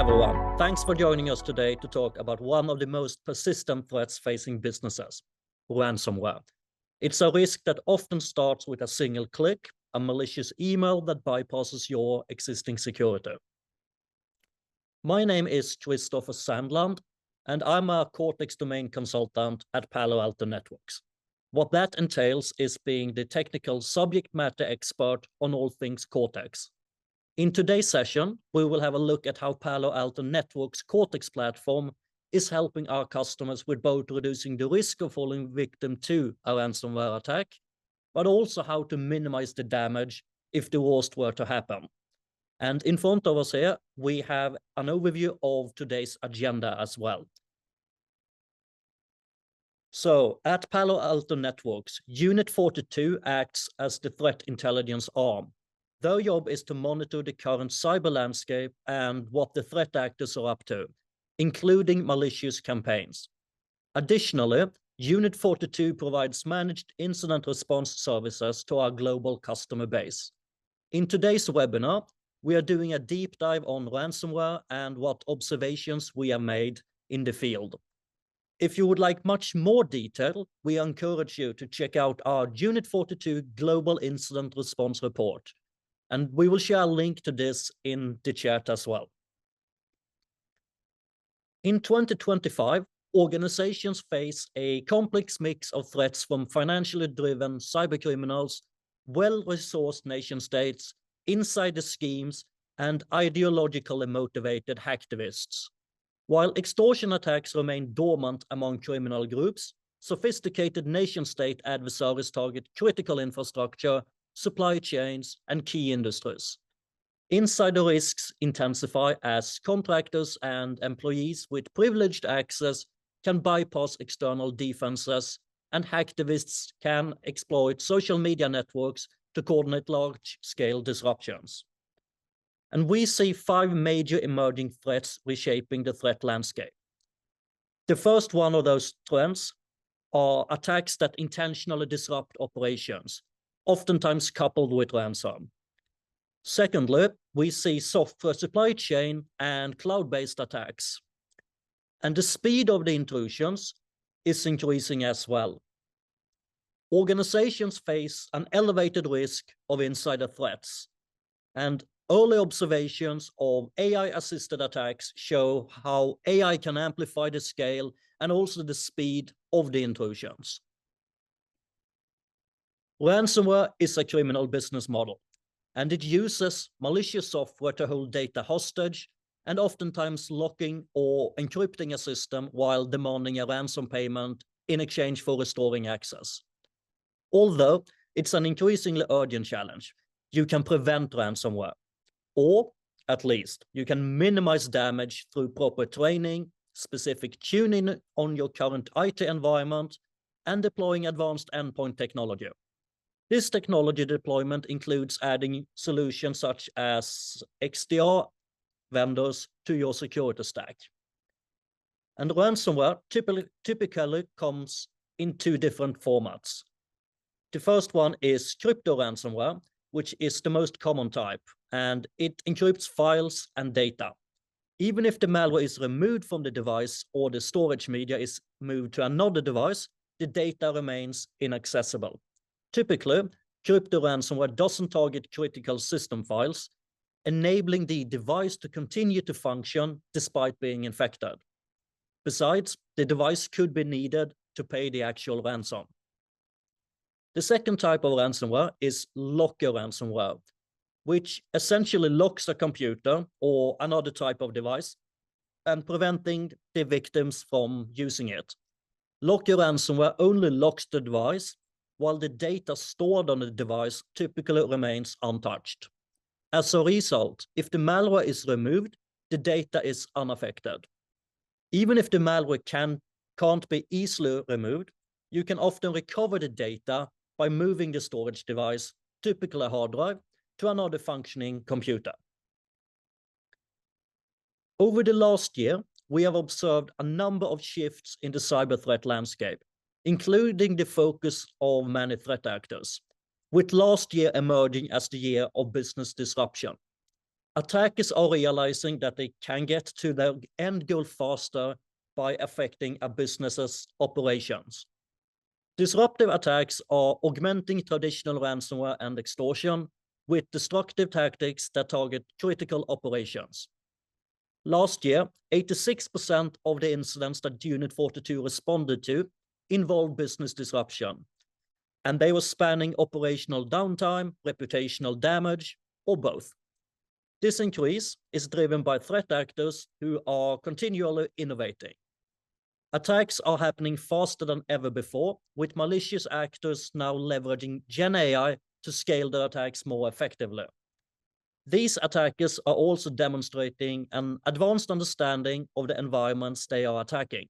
everyone, thanks for joining us today to talk about one of the most persistent threats facing businesses, ransomware. It's a risk that often starts with a single click, a malicious email that bypasses your existing security. My name is Christopher Sandland, and I'm a Cortex domain consultant at Palo Alto Networks. What that entails is being the technical subject matter expert on all things Cortex. In today's session, we will have a look at how Palo Alto Networks' Cortex platform is helping our customers with both reducing the risk of falling victim to a ransomware attack, but also how to minimize the damage if the worst were to happen. And in front of us here, we have an overview of today's agenda as well. So at Palo Alto Networks, Unit 42 acts as the threat intelligence arm. Their job is to monitor the current cyber landscape and what the threat actors are up to, including malicious campaigns. Additionally, Unit 42 provides managed incident response services to our global customer base. In today's webinar, we are doing a deep dive on ransomware and what observations we have made in the field. If you would like much more detail, we encourage you to check out our Unit 42 Global Incident Response Report. And we will share a link to this in the chat as well. In 2025, organizations face a complex mix of threats from financially driven cybercriminals, well-resourced nation-states, insider schemes, and ideologically motivated hacktivists. While extortion attacks remain dormant among criminal groups, sophisticated nation-state adversaries target critical infrastructure, supply chains, and key industries. Insider risks intensify as contractors and employees with privileged access can bypass external defenses, and hacktivists can exploit social media networks to coordinate large-scale disruptions. And we see 5 major emerging threats reshaping the threat landscape. The first one of those trends are attacks that intentionally disrupt operations, oftentimes coupled with ransom. Secondly, we see software supply chain and cloud-based attacks. And the speed of the intrusions is increasing as well. Organizations face an elevated risk of insider threats, and early observations of AI-assisted attacks show how AI can amplify the scale and also the speed of the intrusions. Ransomware is a criminal business model, and it uses malicious software to hold data hostage and oftentimes locking or encrypting a system while demanding a ransom payment in exchange for restoring access. Although it's an increasingly urgent challenge, you can prevent ransomware, or at least you can minimize damage through proper training, specific tuning on your current IT environment, and deploying advanced endpoint technology. This technology deployment includes adding solutions such as XDR vendors to your security stack. And ransomware typically comes in 2 different formats. The first one is crypto ransomware, which is the most common type, and it encrypts files and data. Even if the malware is removed from the device or the storage media is moved to another device, the data remains inaccessible. Typically, crypto ransomware doesn't target critical system files, enabling the device to continue to function despite being infected. Besides, the device could be needed to pay the actual ransom. The second type of ransomware is locker ransomware, which essentially locks a computer or another type of device and preventing the victims from using it. Locker ransomware only locks the device, while the data stored on the device typically remains untouched. As a result, if the malware is removed, the data is unaffected. Even if the malware can't be easily removed, you can often recover the data by moving the storage device, typically a hard drive, to another functioning computer. Over the last year, we have observed a number of shifts in the cyber threat landscape, including the focus of many threat actors, with last year emerging as the year of business disruption. Attackers are realizing that they can get to their end goal faster by affecting a business's operations. Disruptive attacks are augmenting traditional ransomware and extortion with destructive tactics that target critical operations. Last year, 86% of the incidents that Unit 42 responded to involved business disruption, and they were spanning operational downtime, reputational damage, or both. This increase is driven by threat actors who are continually innovating. Attacks are happening faster than ever before, with malicious actors now leveraging Gen AI to scale their attacks more effectively. These attackers are also demonstrating an advanced understanding of the environments they are attacking.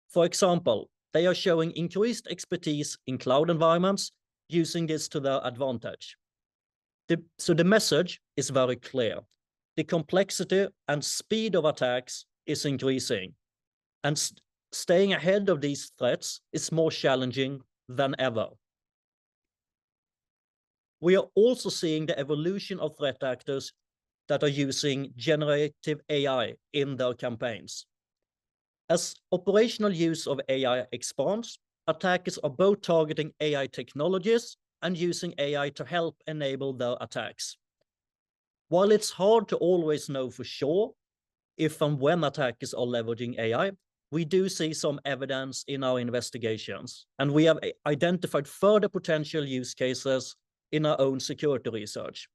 For example, they are showing increased expertise in cloud environments, using this to their advantage. So the message is very clear. The complexity and speed of attacks is increasing, and staying ahead of these threats is more challenging than ever. We are also seeing the evolution of threat actors that are using generative AI in their campaigns. As operational use of AI expands, attackers are both targeting AI technologies and using AI to help enable their attacks. While it's hard to always know for sure if and when attackers are leveraging AI, we do see some evidence in our investigations, and we have identified further potential use cases in our own security research.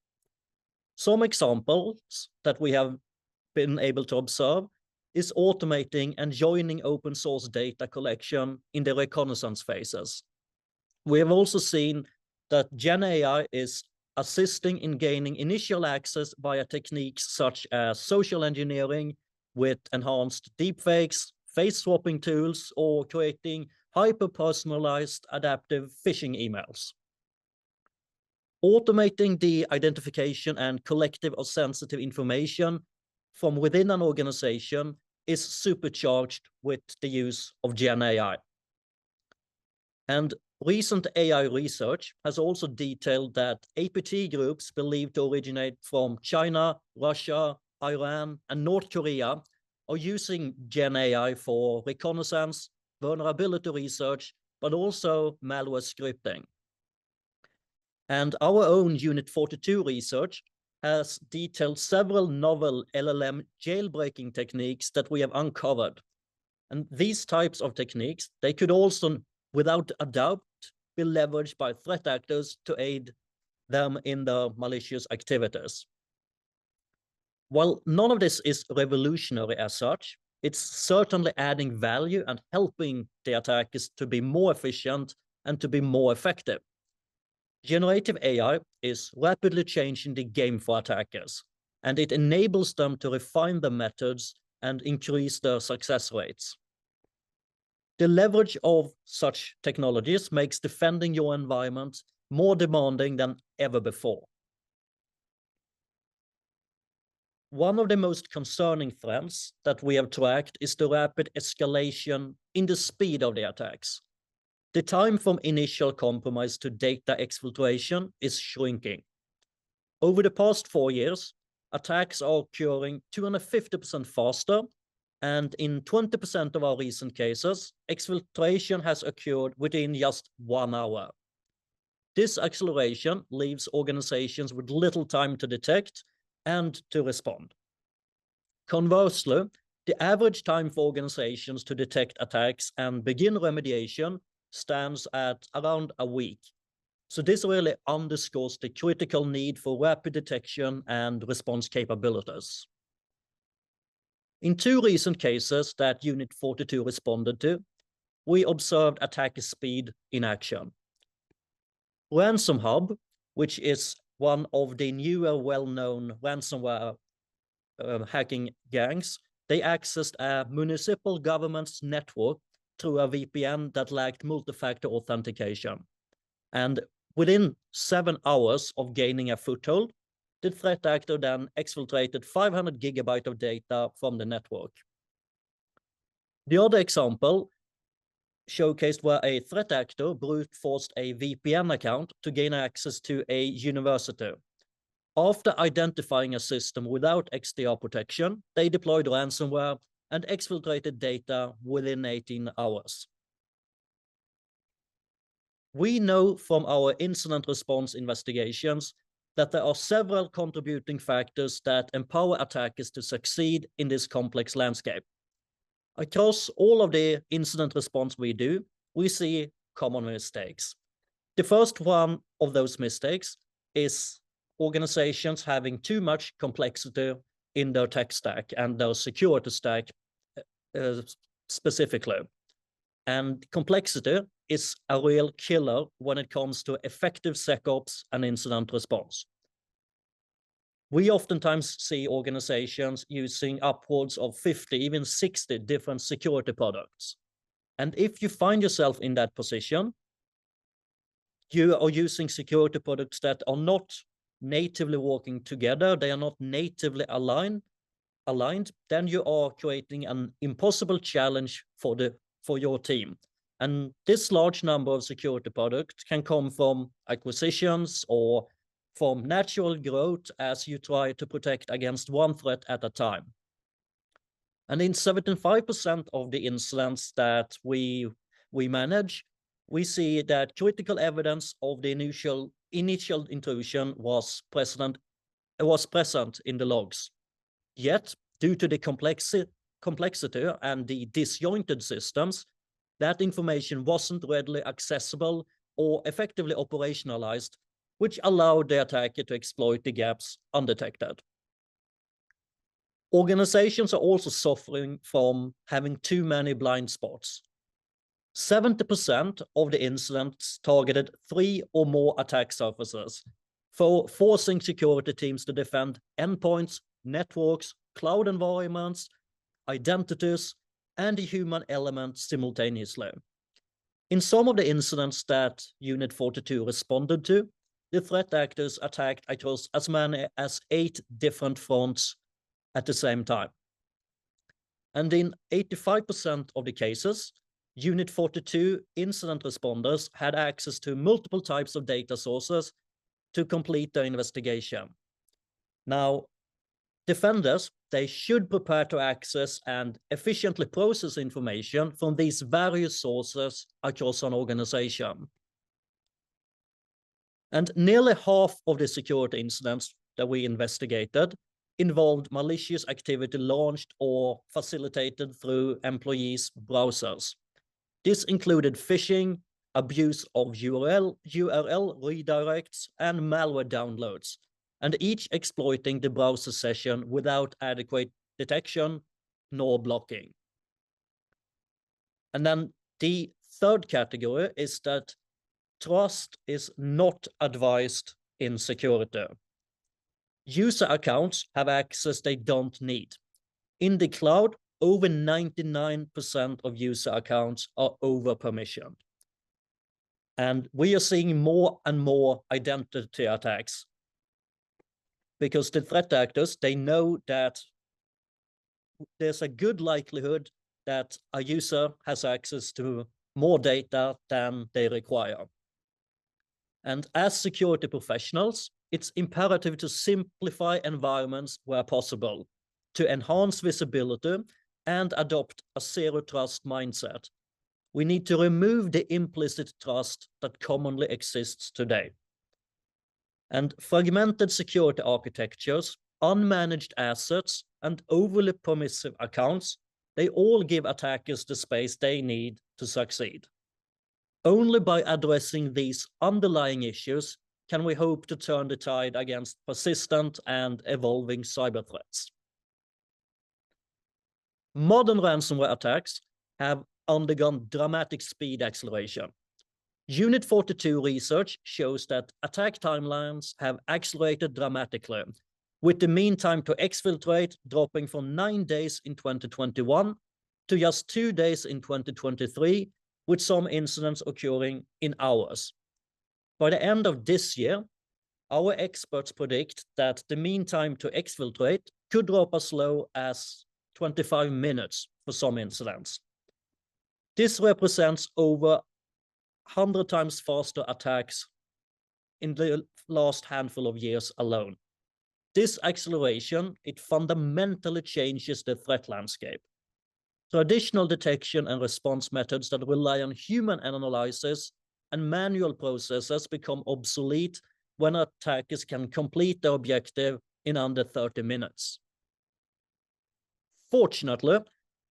Some examples that we have been able to observe is automating and joining open source data collection in the reconnaissance phases. We have also seen that Gen AI is assisting in gaining initial access via techniques such as social engineering with enhanced deepfakes, face swapping tools, or creating hyper-personalized adaptive phishing emails. Automating the identification and collective of sensitive information from within an organization is supercharged with the use of Gen AI. And recent AI research has also detailed that APT groups believed to originate from China, Russia, Iran, and North Korea are using Gen AI for reconnaissance, vulnerability research, but also malware scripting. And our own Unit 42 research has detailed several novel LLM jailbreaking techniques that we have uncovered. And these types of techniques, they could also, without a doubt, be leveraged by threat actors to aid them in their malicious activities. While none of this is revolutionary as such, it's certainly adding value and helping the attackers to be more efficient and to be more effective. Generative AI is rapidly changing the game for attackers, and it enables them to refine their methods and increase their success rates. The leverage of such technologies makes defending your environment more demanding than ever before. One of the most concerning threats that we have tracked is the rapid escalation in the speed of the attacks. The time from initial compromise to data exfiltration is shrinking. Over the past 4 years, attacks are occurring 250% faster, and in 20% of our recent cases, exfiltration has occurred within just 1 hour. This acceleration leaves organizations with little time to detect and to respond. Conversely, the average time for organizations to detect attacks and begin remediation stands at around a week. So this really underscores the critical need for rapid detection and response capabilities. In 2 recent cases that Unit 42 responded to, we observed attacker speed in action. Ransom Hub, which is one of the newer well-known ransomware hacking gangs, they accessed a municipal government's network through a VPN that lacked multi-factor authentication. And within 7 hours of gaining a foothold, the threat actor then exfiltrated 500 gigabytes of data from the network. The other example showcased where a threat actor brute forced a VPN account to gain access to a university. After identifying a system without XDR protection, they deployed ransomware and exfiltrated data within 18 hours. We know from our incident response investigations that there are several contributing factors that empower attackers to succeed in this complex landscape. Across all of the incident response we do, we see common mistakes. The first one of those mistakes is organizations having too much complexity in their tech stack and their security stack specifically. And complexity is a real killer when it comes to effective SecOps and incident response. We oftentimes see organizations using upwards of 50, even 60 different security products. And if you find yourself in that position, you are using security products that are not natively working together, they are not natively aligned, then you are creating an impossible challenge for your team. And this large number of security products can come from acquisitions or from natural growth as you try to protect against one threat at a time. And in 75% of the incidents that we manage, we see that critical evidence of the initial intrusion was present in the logs. Yet, due to the complexity and the disjointed systems, that information wasn't readily accessible or effectively operationalized, which allowed the attacker to exploit the gaps undetected. Organizations are also suffering from having too many blind spots. 70% of the incidents targeted 3 or more attack surfaces, forcing security teams to defend endpoints, networks, cloud environments, identities, and the human element simultaneously. In some of the incidents that Unit 42 responded to, the threat actors attacked across as many as 8 different fronts at the same time. And in 85% of the cases, Unit 42 incident responders had access to multiple types of data sources to complete their investigation. Now, defenders, they should prepare to access and efficiently process information from these various sources across an organization. And nearly half of the security incidents that we investigated involved malicious activity launched or facilitated through employees' browsers. This included phishing, abuse of URL redirects, and malware downloads, and each exploiting the browser session without adequate detection nor blocking. And then the third category is that trust is not advised in security. User accounts have access they don't need. In the cloud, over 99% of user accounts are over-permissioned. And we are seeing more and more identity attacks because the threat actors, they know that there's a good likelihood that a user has access to more data than they require. And as security professionals, it's imperative to simplify environments where possible, to enhance visibility and adopt a zero-trust mindset. We need to remove the implicit trust that commonly exists today. And fragmented security architectures, unmanaged assets, and overly permissive accounts, they all give attackers the space they need to succeed. Only by addressing these underlying issues can we hope to turn the tide against persistent and evolving cyber threats. Modern ransomware attacks have undergone dramatic speed acceleration. Unit 42 research shows that attack timelines have accelerated dramatically, with the mean time to exfiltrate dropping from 9 days in 2021 to just 2 days in 2023, with some incidents occurring in hours. By the end of this year, our experts predict that the mean time to exfiltrate could drop as low as 25 minutes for some incidents. This represents over 100 times faster attacks in the last handful of years alone. This acceleration, it fundamentally changes the threat landscape. Traditional detection and response methods that rely on human analysis and manual processes become obsolete when attackers can complete their objective in under 30 minutes. Fortunately,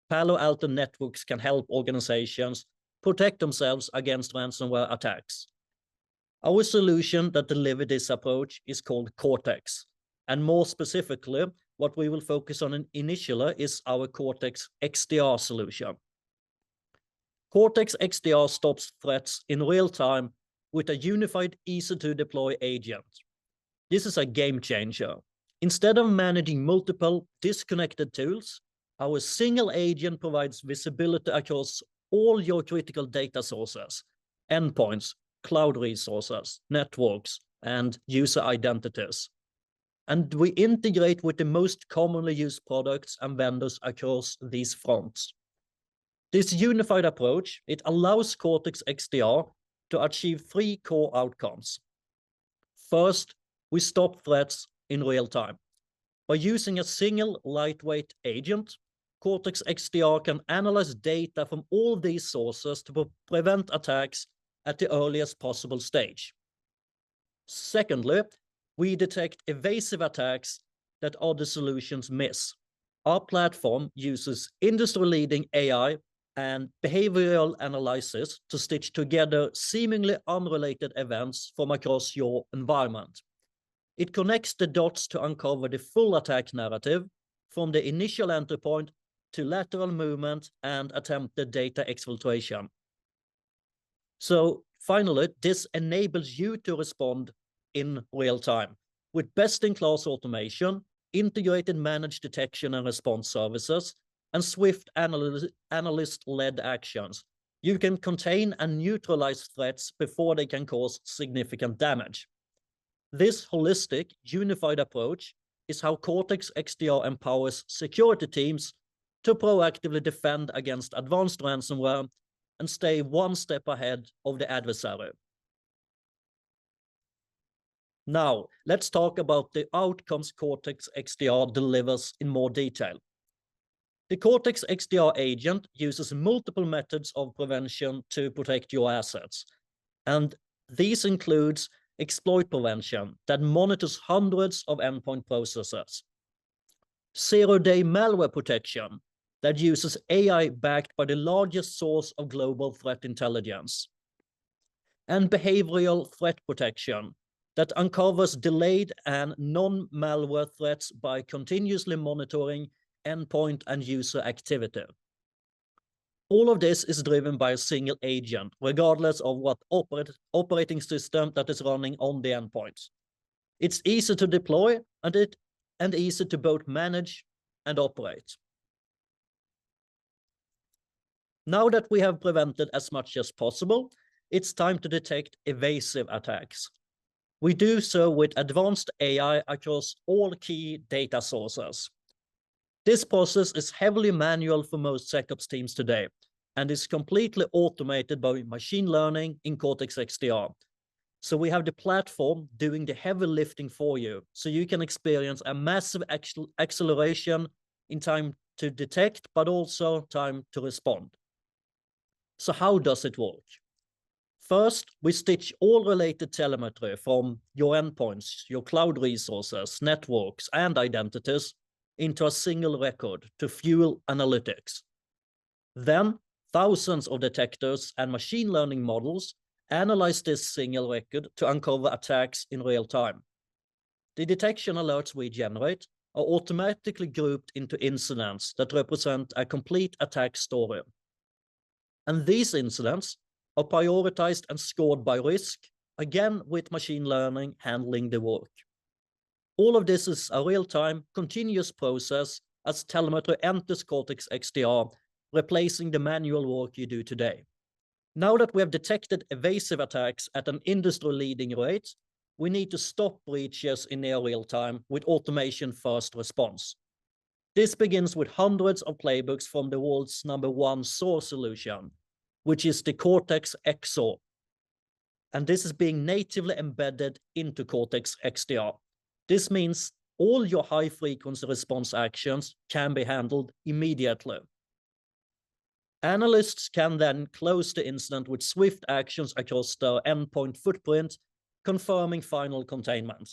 Palo Alto Networks can help organizations protect themselves against ransomware attacks. Our solution that delivers this approach is called Cortex, and more specifically, what we will focus on initially is our Cortex XDR solution. Cortex XDR stops threats in real time with a unified, easy-to-deploy agent. This is a game changer. Instead of managing multiple disconnected tools, our single agent provides visibility across all your critical data sources, endpoints, cloud resources, networks, and user identities. And we integrate with the most commonly used products and vendors across these fronts. This unified approach, it allows Cortex XDR to achieve 3 core outcomes. First, we stop threats in real time. By using a single lightweight agent, Cortex XDR can analyze data from all these sources to prevent attacks at the earliest possible stage. Secondly, we detect evasive attacks that other solutions miss. Our platform uses industry-leading AI and behavioral analysis to stitch together seemingly unrelated events from across your environment. It connects the dots to uncover the full attack narrative from the initial entry point to lateral movement and attempted data exfiltration. So finally, this enables you to respond in real time with best-in-class automation, integrated managed detection and response services, and swift analyst-led actions. You can contain and neutralize threats before they can cause significant damage. This holistic, unified approach is how Cortex XDR empowers security teams to proactively defend against advanced ransomware and stay one step ahead of the adversary. Now, let's talk about the outcomes Cortex XDR delivers in more detail. The Cortex XDR agent uses multiple methods of prevention to protect your assets. And these includes exploit prevention that monitors hundreds of endpoint processes, zero-day malware protection that uses AI backed by the largest source of global threat intelligence, and behavioral threat protection that uncovers delayed and non-malware threats by continuously monitoring endpoint and user activity. All of this is driven by a single agent, regardless of what operating system that is running on the endpoints. It's easy to deploy and easy to both manage and operate. Now that we have prevented as much as possible, it's time to detect evasive attacks. We do so with advanced AI across all key data sources. This process is heavily manual for most SecOps teams today and is completely automated by machine learning in Cortex XDR. So we have the platform doing the heavy lifting for you, so you can experience a massive acceleration in time to detect, but also time to respond. So how does it work? First, we stitch all related telemetry from your endpoints, your cloud resources, networks, and identities into a single record to fuel analytics. Then, thousands of detectors and machine learning models analyze this single record to uncover attacks in real time. The detection alerts we generate are automatically grouped into incidents that represent a complete attack story. And these incidents are prioritized and scored by risk, again with machine learning handling the work. All of this is a real-time, continuous process as telemetry enters Cortex XDR, replacing the manual work you do today. Now that we have detected evasive attacks at an industry-leading rate, we need to stop breaches in near real time with automation-first response. This begins with hundreds of playbooks from the world's #1 SOAR solution, which is the Cortex XOR. And this is being natively embedded into Cortex XDR. This means all your high-frequency response actions can be handled immediately. Analysts can then close the incident with swift actions across the endpoint footprint, confirming final containment.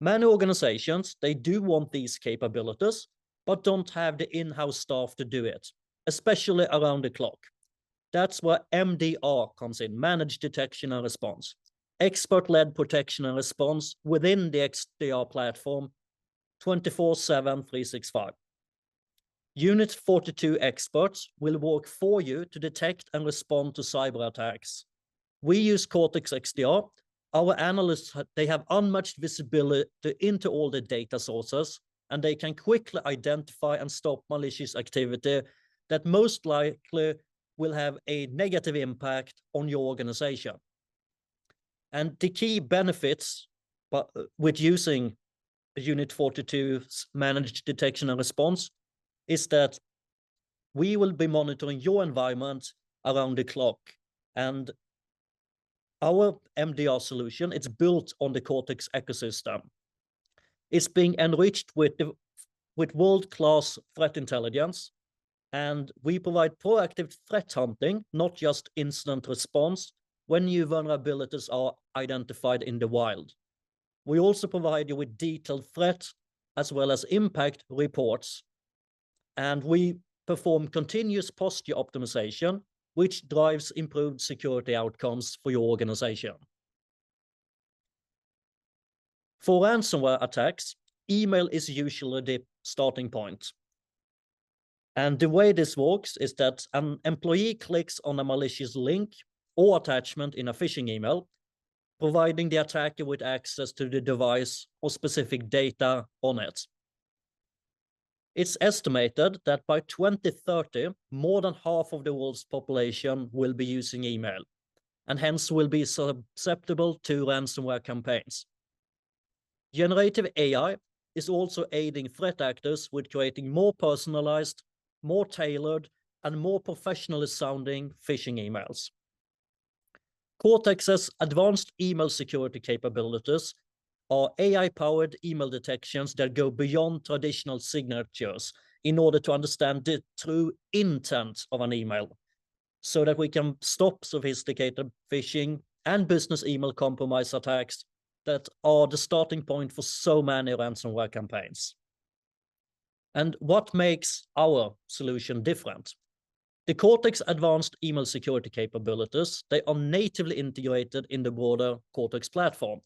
Many organizations, they do want these capabilities, but don't have the in-house staff to do it, especially around the clock. That's where MDR comes in, Managed Detection and Response. Expert-led protection and response within the XDR platform, 24/7, 365. Unit 42 experts will work for you to detect and respond to cyber attacks. We use Cortex XDR. Our analysts, they have unmatched visibility into all the data sources, and they can quickly identify and stop malicious activity that most likely will have a negative impact on your organization. And the key benefits with using Unit 42's Managed Detection and Response is that we will be monitoring your environment around the clock. And our MDR solution, it's built on the Cortex ecosystem. It's being enriched with world-class threat intelligence, and we provide proactive threat hunting, not just incident response, when new vulnerabilities are identified in the wild. We also provide you with detailed threat as well as impact reports, and we perform continuous posture optimization, which drives improved security outcomes for your organization. For ransomware attacks, email is usually the starting point. And the way this works is that an employee clicks on a malicious link or attachment in a phishing email, providing the attacker with access to the device or specific data on it. It's estimated that by 2030, more than half of the world's population will be using email, and hence will be susceptible to ransomware campaigns. Generative AI is also aiding threat actors with creating more personalized, more tailored, and more professionally sounding phishing emails. Cortex's advanced email security capabilities are AI-powered email detections that go beyond traditional signatures in order to understand the true intent of an email, so that we can stop sophisticated phishing and business email compromise attacks that are the starting point for so many ransomware campaigns. And what makes our solution different? The Cortex advanced email security capabilities, they are natively integrated in the broader Cortex platform.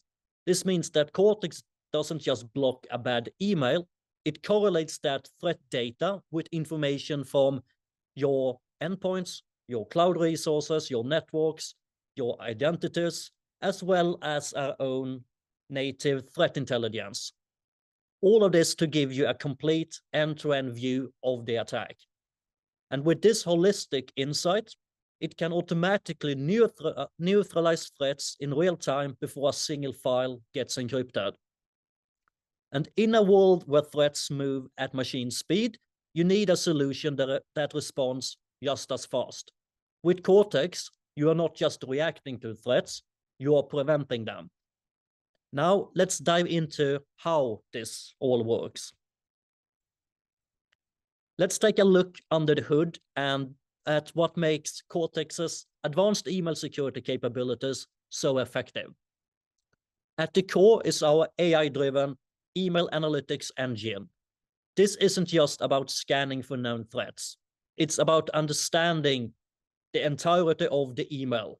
This means that Cortex doesn't just block a bad email, it correlates that threat data with information from your endpoints, your cloud resources, your networks, your identities, as well as our own native threat intelligence. All of this to give you a complete end-to-end view of the attack. And with this holistic insight, it can automatically neutralize threats in real time before a single file gets encrypted. And in a world where threats move at machine speed, you need a solution that responds just as fast. With Cortex, you are not just reacting to threats, you are preventing them. Now, let's dive into how this all works. Let's take a look under the hood and at what makes Cortex's advanced email security capabilities so effective. At the core is our AI-driven email analytics engine. This isn't just about scanning for known threats. It's about understanding the entirety of the email,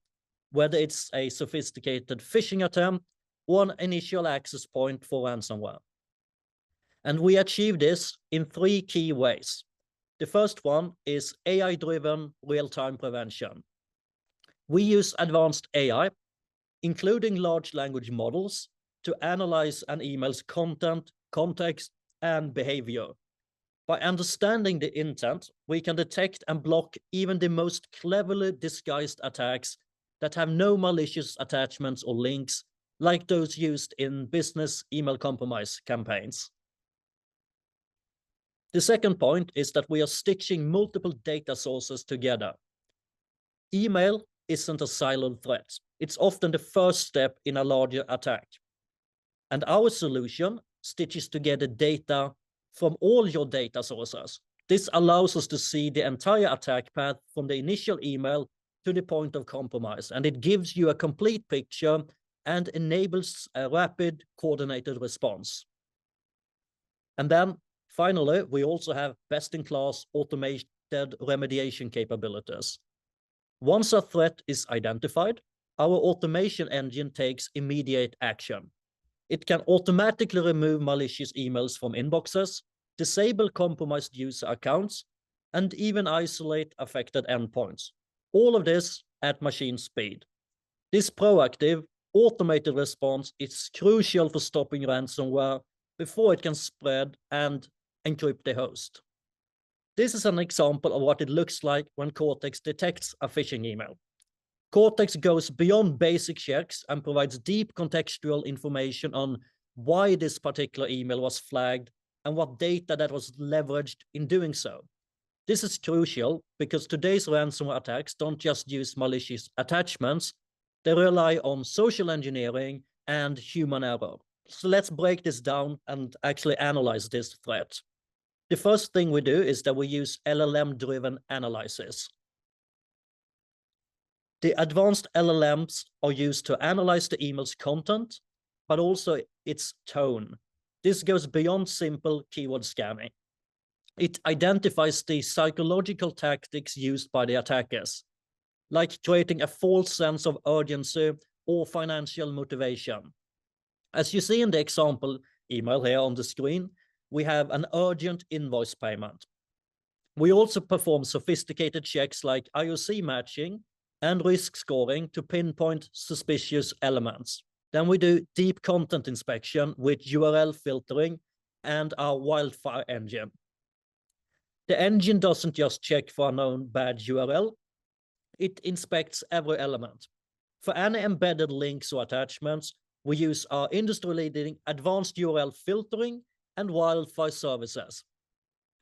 whether it's a sophisticated phishing attempt or an initial access point for ransomware. And we achieve this in 3 key ways. The first one is AI-driven real-time prevention. We use advanced AI, including large language models, to analyze an email's content, context, and behavior. By understanding the intent, we can detect and block even the most cleverly disguised attacks that have no malicious attachments or links, like those used in business email compromise campaigns. The second point is that we are stitching multiple data sources together. Email isn't a siloed threat. It's often the first step in a larger attack. And our solution stitches together data from all your data sources. This allows us to see the entire attack path from the initial email to the point of compromise, and it gives you a complete picture and enables a rapid, coordinated response. And then, finally, we also have best-in-class automated remediation capabilities. Once a threat is identified, our automation engine takes immediate action. It can automatically remove malicious emails from inboxes, disable compromised user accounts, and even isolate affected endpoints. All of this at machine speed. This proactive, automated response is crucial for stopping ransomware before it can spread and encrypt the host. This is an example of what it looks like when Cortex detects a phishing email. Cortex goes beyond basic checks and provides deep contextual information on why this particular email was flagged and what data that was leveraged in doing so. This is crucial because today's ransomware attacks don't just use malicious attachments, they rely on social engineering and human error. So let's break this down and actually analyze this threat. The first thing we do is that we use LLM-driven analysis. The advanced LLMs are used to analyze the email's content, but also its tone. This goes beyond simple keyword scanning. It identifies the psychological tactics used by the attackers, like creating a false sense of urgency or financial motivation. As you see in the example email here on the screen, we have an urgent invoice payment. We also perform sophisticated checks like IOC matching and risk scoring to pinpoint suspicious elements. Then we do deep content inspection with URL filtering and our wildfire engine. The engine doesn't just check for a known bad URL, it inspects every element. For any embedded links or attachments, we use our industry-leading advanced URL filtering and Wildfire services.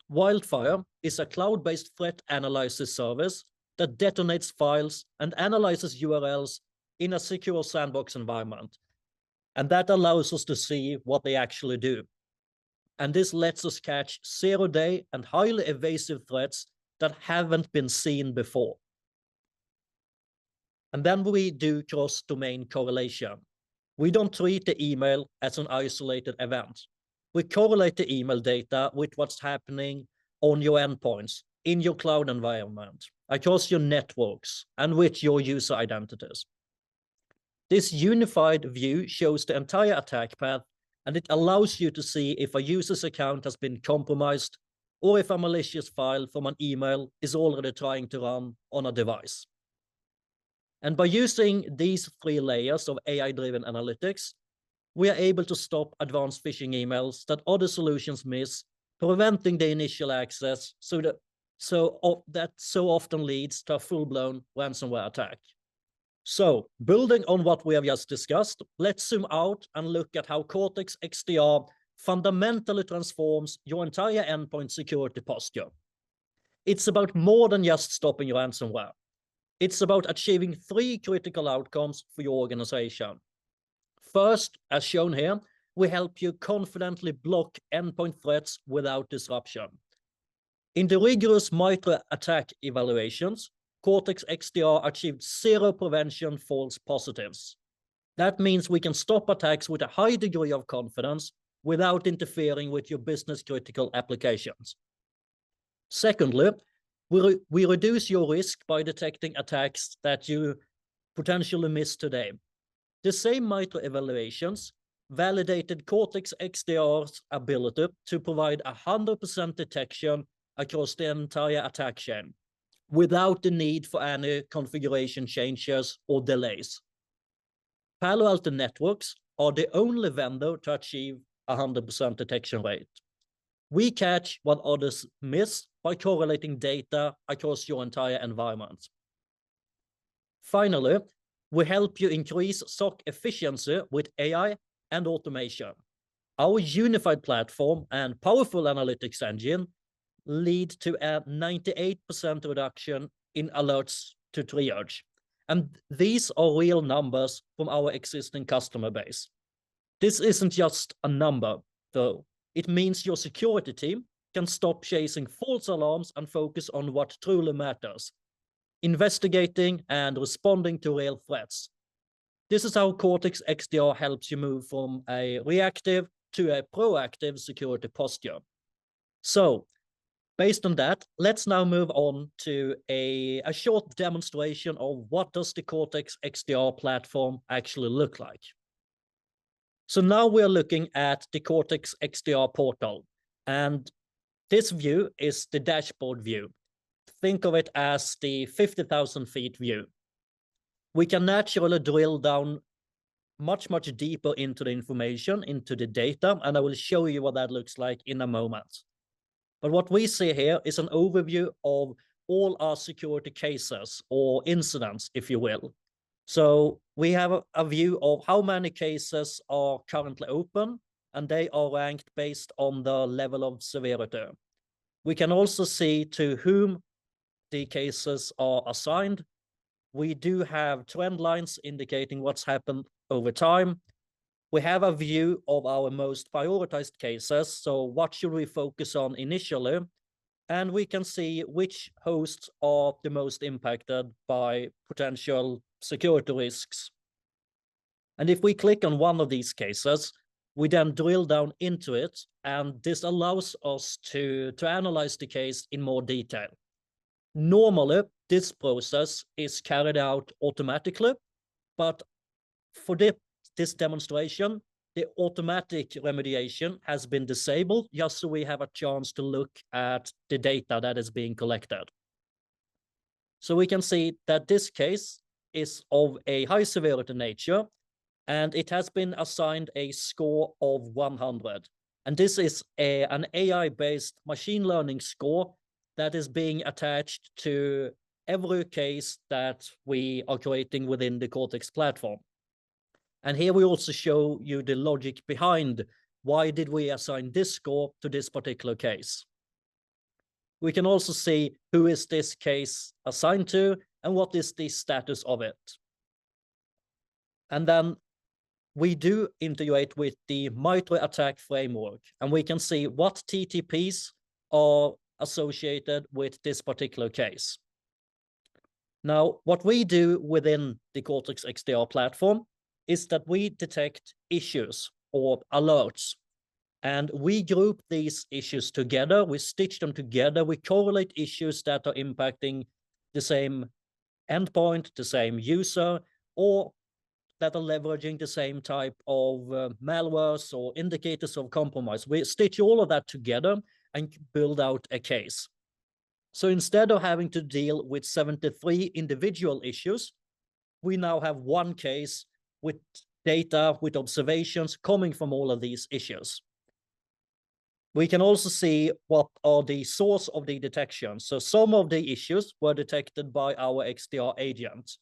Wildfire is a cloud-based threat analysis service that detonates files and analyzes URLs in a secure sandbox environment. And that allows us to see what they actually do. And this lets us catch zero-day and highly evasive threats that haven't been seen before. And then we do cross-domain correlation. We don't treat the email as an isolated event. We correlate the email data with what's happening on your endpoints, in your cloud environment, across your networks, and with your user identities. This unified view shows the entire attack path, and it allows you to see if a user's account has been compromised or if a malicious file from an email is already trying to run on a device. And by using these three layers of AI-driven analytics, we are able to stop advanced phishing emails that other solutions miss, preventing the initial access that so often leads to a full-blown ransomware attack. So, building on what we have just discussed, let's zoom out and look at how Cortex XDR fundamentally transforms your entire endpoint security posture. It's about more than just stopping ransomware. It's about achieving three critical outcomes for your organization. First, as shown here, we help you confidently block endpoint threats without disruption. In the rigorous MITRE attack evaluations, Cortex XDR achieved zero prevention false positives. That means we can stop attacks with a high degree of confidence without interfering with your business-critical applications. Secondly, we reduce your risk by detecting attacks that you potentially miss today. The same MITRE evaluations validated Cortex XDR's ability to provide 100% detection across the entire attack chain without the need for any configuration changes or delays. Palo Alto Networks are the only vendor to achieve 100% detection rate. We catch what others miss by correlating data across your entire environment. Finally, we help you increase SOC efficiency with AI and automation. Our unified platform and powerful analytics engine lead to a 98% reduction in alerts to triage. And these are real numbers from our existing customer base. This isn't just a number. though. It means your security team can stop chasing false alarms and focus on what truly matters, investigating and responding to real threats. This is how Cortex XDR helps you move from a reactive to a proactive security posture. So, based on that, let's now move on to a short demonstration of what does the Cortex XDR platform actually look like. So now we're looking at the Cortex XDR portal, and this view is the dashboard view. Think of it as the 50,000 feet view. We can naturally drill down much deeper into the information, into the data, and I will show you what that looks like in a moment. But what we see here is an overview of all our security cases or incidents, if you will. So we have a view of how many cases are currently open, and they are ranked based on the level of severity. We can also see to whom the cases are assigned. We do have trend lines indicating what's happened over time. We have a view of our most prioritized cases, so what should we focus on initially? And we can see which hosts are the most impacted by potential security risks. And if we click on one of these cases, we then drill down into it, and this allows us to analyze the case in more detail. Normally, this process is carried out automatically, but for this demonstration, the automatic remediation has been disabled just so we have a chance to look at the data that is being collected. So we can see that this case is of a high severity nature, and it has been assigned a score of 100. And this is an AI-based machine learning score that is being attached to every case that we are creating within the Cortex platform. And here we also show you the logic behind why did we assign this score to this particular case. We can also see who is this case assigned to and what is the status of it. And then we do integrate with the MITRE ATT&CK framework, and we can see what TTPs are associated with this particular case. Now, what we do within the Cortex XDR platform is that we detect issues or alerts, and we group these issues together, we stitch them together, we correlate issues that are impacting the same endpoint, the same user, or that are leveraging the same type of malwares or indicators of compromise. We stitch all of that together and build out a case. So instead of having to deal with 73 individual issues, we now have one case with data, with observations coming from all of these issues. We can also see what are the source of the detection. So some of the issues were detected by our XDR agent.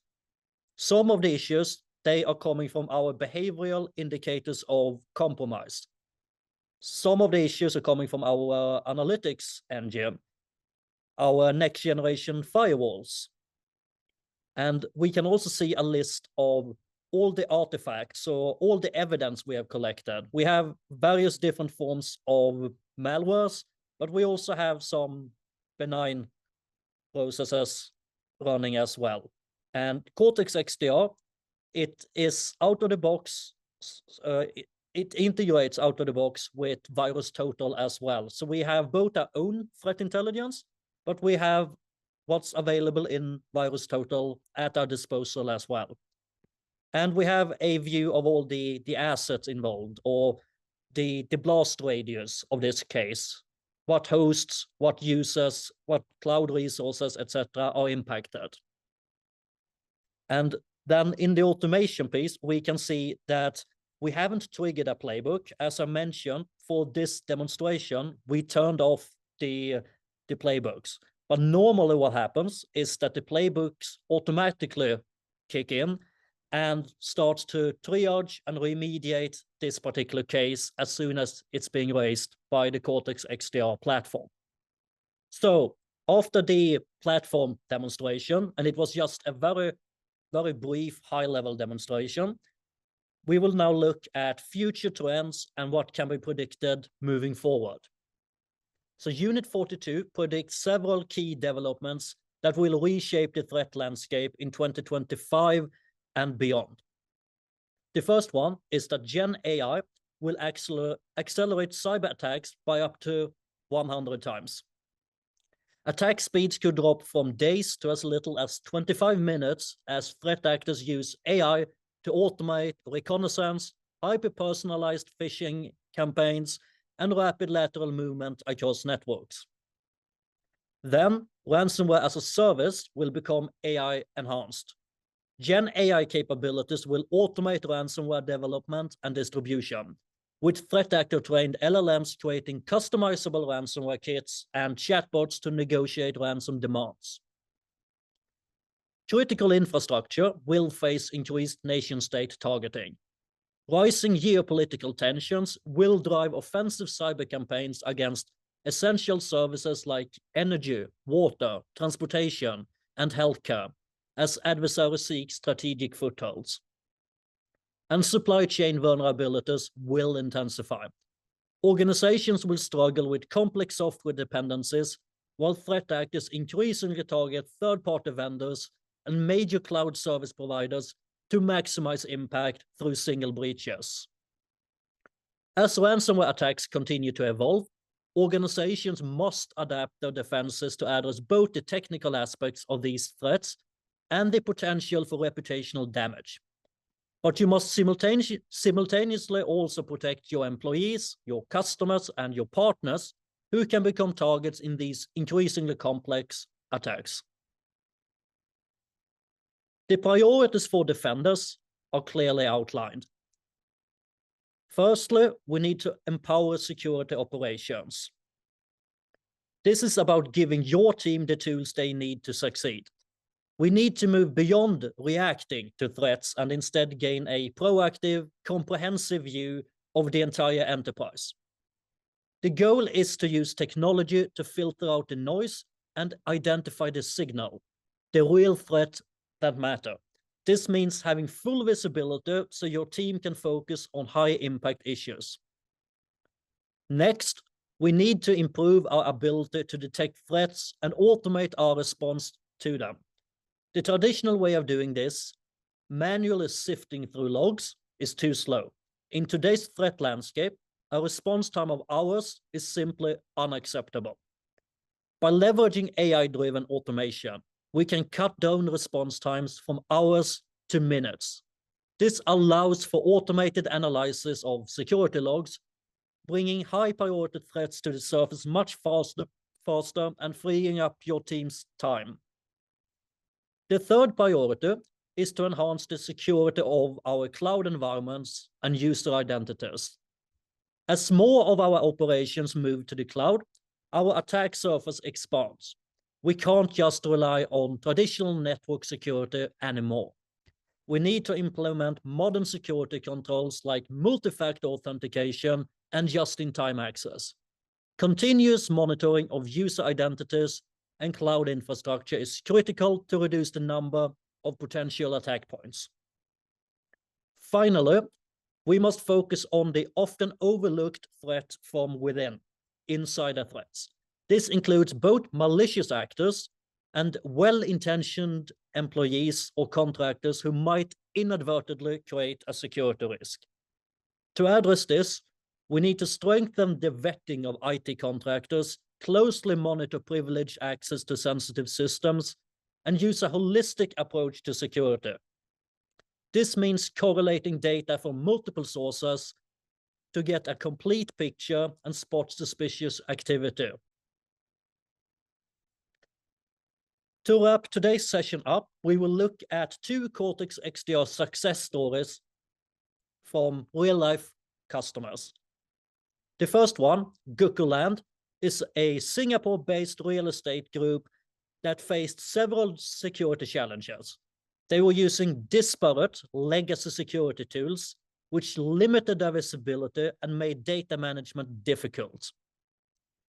Some of the issues, they are coming from our behavioral indicators of compromise. Some of the issues are coming from our analytics engine, our next generation firewalls. And we can also see a list of all the artifacts or all the evidence we have collected. We have various different forms of malwares, but we also have some benign processes running as well. And Cortex XDR, it is out of the box, it integrates out of the box with VirusTotal as well. So we have both our own threat intelligence, but we have what's available in VirusTotal at our disposal as well. And we have a view of all the assets involved, or the blast radius of this case, what hosts, what users, what cloud resources, etc. are impacted. And then in the automation piece, we can see that we haven't triggered a playbook. As I mentioned, for this demonstration, we turned off the playbooks. But normally what happens is that the playbooks automatically kick in and starts to triage and remediate this particular case as soon as it's being raised by the Cortex XDR platform. So after the platform demonstration, and it was just a very brief high-level demonstration, We will now look at future trends and what can be predicted moving forward. So Unit 42 predicts several key developments that will reshape the threat landscape in 2025 and beyond. The first one is that Gen AI will accelerate cyber attacks by up to 100 times. Attack speeds could drop from days to as little as 25 minutes as threat actors use AI to automate reconnaissance, hyper-personalized phishing campaigns, and rapid lateral movement across networks. Then, ransomware as a service will become AI enhanced. Gen AI capabilities will automate ransomware development and distribution, with threat actor-trained LLMs creating customizable ransomware kits and chatbots to negotiate ransom demands. Critical infrastructure will face increased nation-state targeting. Rising geopolitical tensions will drive offensive cyber campaigns against essential services like energy, water, transportation, and healthcare, as adversaries seek strategic footholds. And supply chain vulnerabilities will intensify. Organizations will struggle with complex software dependencies, while threat actors increasingly target third-party vendors and major cloud service providers to maximize impact through single breaches. As ransomware attacks continue to evolve, organizations must adapt their defenses to address both the technical aspects of these threats and the potential for reputational damage. But you must simultaneously also protect your employees, your customers, and your partners who can become targets in these increasingly complex attacks. The priorities for defenders are clearly outlined. Firstly, we need to empower security operations. This is about giving your team the tools they need to succeed. We need to move beyond reacting to threats and instead gain a proactive, comprehensive view of the entire enterprise. The goal is to use technology to filter out the noise and identify the signal, the real threat that matter. This means having full visibility so your team can focus on high-impact issues. Next, we need to improve our ability to detect threats and automate our response to them. The traditional way of doing this, manually sifting through logs, is too slow. In today's threat landscape, a response time of hours is simply unacceptable. By leveraging AI-driven automation, we can cut down response times from hours to minutes. This allows for automated analysis of security logs, bringing high-priority threats to the surface much faster and freeing up your team's time. The third priority is to enhance the security of our cloud environments and user identities. As more of our operations move to the cloud, our attack surface expands. We can't just rely on traditional network security anymore. We need to implement modern security controls like multi-factor authentication and just-in-time access. Continuous monitoring of user identities and cloud infrastructure is critical to reduce the number of potential attack points. Finally, we must focus on the often overlooked threat from within, insider threats. This includes both malicious actors and well-intentioned employees or contractors who might inadvertently create a security risk. To address this, we need to strengthen the vetting of IT contractors, closely monitor privileged access to sensitive systems, and use a holistic approach to security. This means correlating data from multiple sources to get a complete picture and spot suspicious activity. To wrap today's session up, we will look at 2 Cortex XDR success stories from real-life customers. The first one, Guckuland, is a Singapore-based real estate group that faced several security challenges. They were using disparate legacy security tools, which limited their visibility and made data management difficult.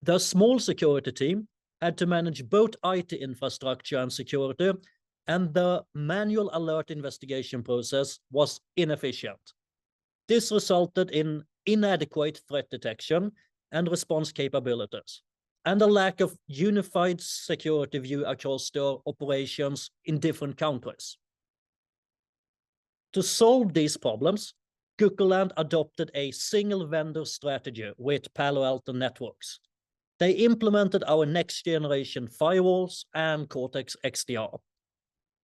Their small security team had to manage both IT infrastructure and security, and the manual alert investigation process was inefficient. This resulted in inadequate threat detection and response capabilities, and a lack of unified security view across their operations in different countries. To solve these problems, Guckerland adopted a single vendor strategy with Palo Alto Networks. They implemented our next generation firewalls and Cortex XDR.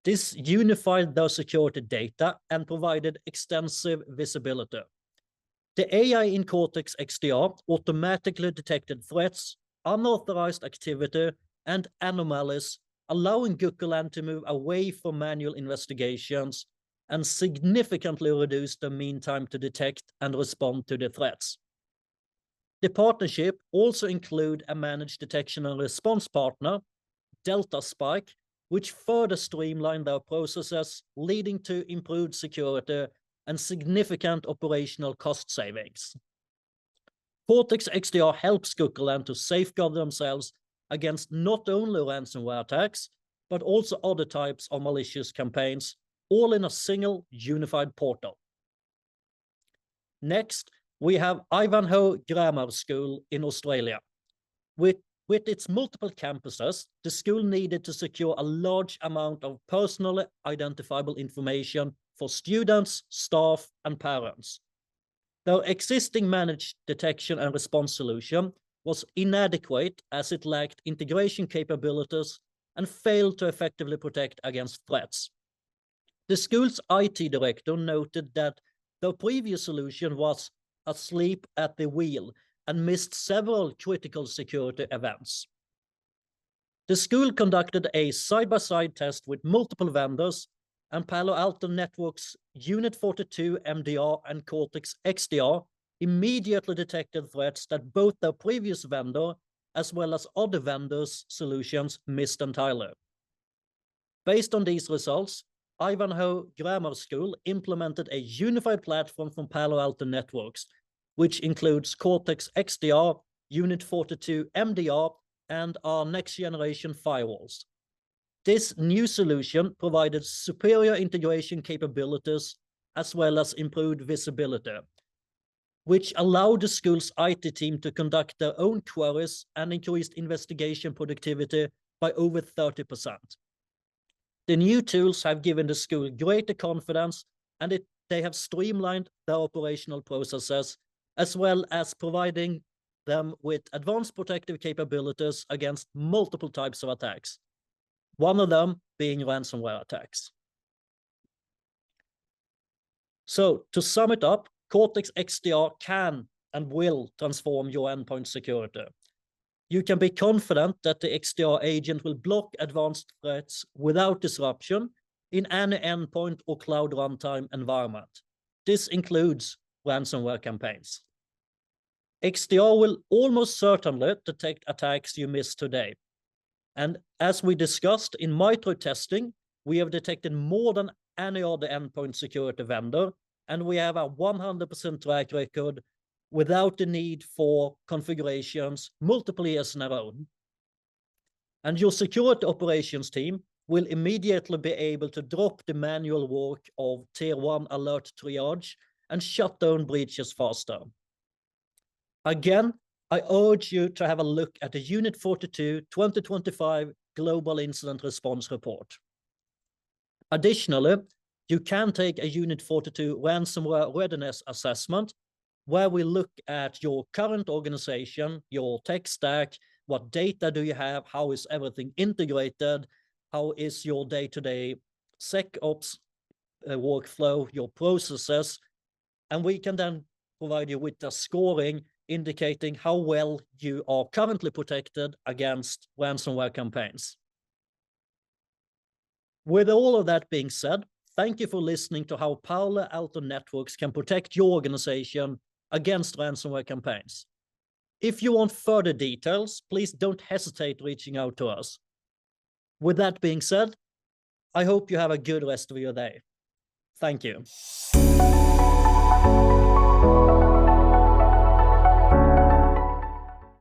This unified their security data and provided extensive visibility. The AI in Cortex XDR automatically detected threats, unauthorized activity, and anomalies, allowing Guckerland to move away from manual investigations and significantly reduce the mean time to detect and respond to the threats. The partnership also includes a managed detection and response partner, Delta Spike, which further streamlined their processes, leading to improved security and significant operational cost savings. Cortex XDR helps Guckerland to safeguard themselves against not only ransomware attacks, but also other types of malicious campaigns, all in a single unified portal. Next, we have Ivanhoe Grammar School in Australia. With its multiple campuses, the school needed to secure a large amount of personally identifiable information for students, staff, and parents. Their existing managed detection and response solution was inadequate as it lacked integration capabilities and failed to effectively protect against threats. The school's IT director noted that their previous solution was asleep at the wheel and missed several critical security events. The school conducted a side-by-side test with multiple vendors, and Palo Alto Networks Unit 42 MDR and Cortex XDR immediately detected threats that both their previous vendor as well as other vendors' solutions missed entirely. Based on these results, Ivanhoe Grammar School implemented a unified platform from Palo Alto Networks, which includes Cortex XDR, Unit 42 MDR, and our next generation firewalls. This new solution provided superior integration capabilities as well as improved visibility, which allowed the school's IT team to conduct their own queries and increased investigation productivity by over 30%. The new tools have given the school greater confidence, and they have streamlined their operational processes, as well as providing them with advanced protective capabilities against multiple types of attacks, one of them being ransomware attacks. So, to sum it up, Cortex XDR can and will transform your endpoint security. You can be confident that the XDR agent will block advanced threats without disruption in any endpoint or cloud runtime environment. This includes ransomware campaigns. XDR will almost certainly detect attacks you missed today. And as we discussed in MITRE testing, we have detected more than any other endpoint security vendor, and we have a 100% track record without the need for configurations multiple years in a row. And your security operations team will immediately be able to drop the manual work of Tier 1 alert triage and shut down breaches faster. Again, I urge you to have a look at the Unit 42 2025 Global Incident Response Report. Additionally, you can take a Unit 42 ransomware readiness assessment, where we look at your current organization, your tech stack, what data do you have, how is everything integrated, how is your day-to-day SecOps workflow, your processes, and we can then provide you with a scoring indicating how well you are currently protected against ransomware campaigns. With all of that being said, thank you for listening to how Palo Alto Networks can protect your organization against ransomware campaigns. If you want further details, please don't hesitate reaching out to us. With that being said, I hope you have a good rest of your day. Thank you.